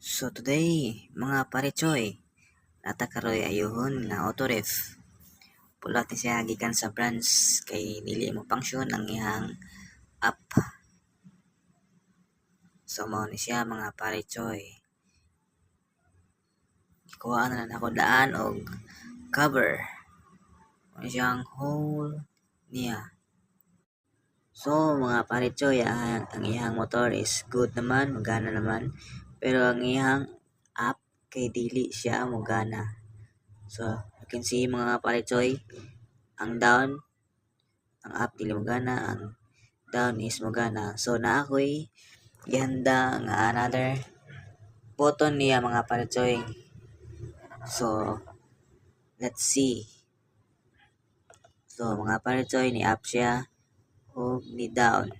So today, mga parechoy, natakaroy ayuhon nga autoref. Pulat ni siya gikan sa branch kay dili mo function ang iyang app. So mao ni siya mga parechoy. Kuha na ako daan og cover. Ano siyang whole niya. So mga parechoy, ang iyang motor is good naman, magana naman. Pero ang iyang app kay dili siya magana. So you can see mga parechoy, ang down, ang up dili magana, ang down is magana. So na ako'y gihanda nga another button niya mga parechoy. So let's see. So mga parechoy, ni up siya o ni down.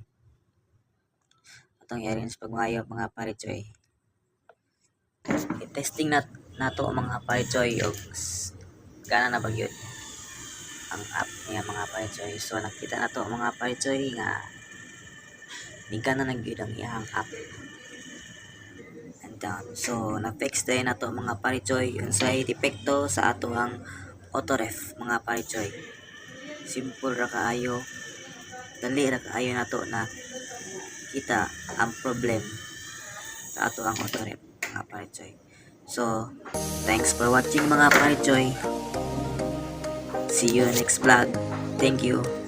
Atong yarin sa pagmayo mga parechoy. Testing nato mga parechoy og gana na ba gyud ang app niya mga parechoy. So nakita nato mga parechoy nga nigana na gyud ang iyang app and down. So na-fix din nato mga parechoy unsay depekto sa ato ang autoref mga parechoy. Simple ra kaayo, dali ra kaayo nato na kita ang problem sa ato ang autoref mga parechoy. So thanks for watching mga parechoy. See you next vlog. Thank you.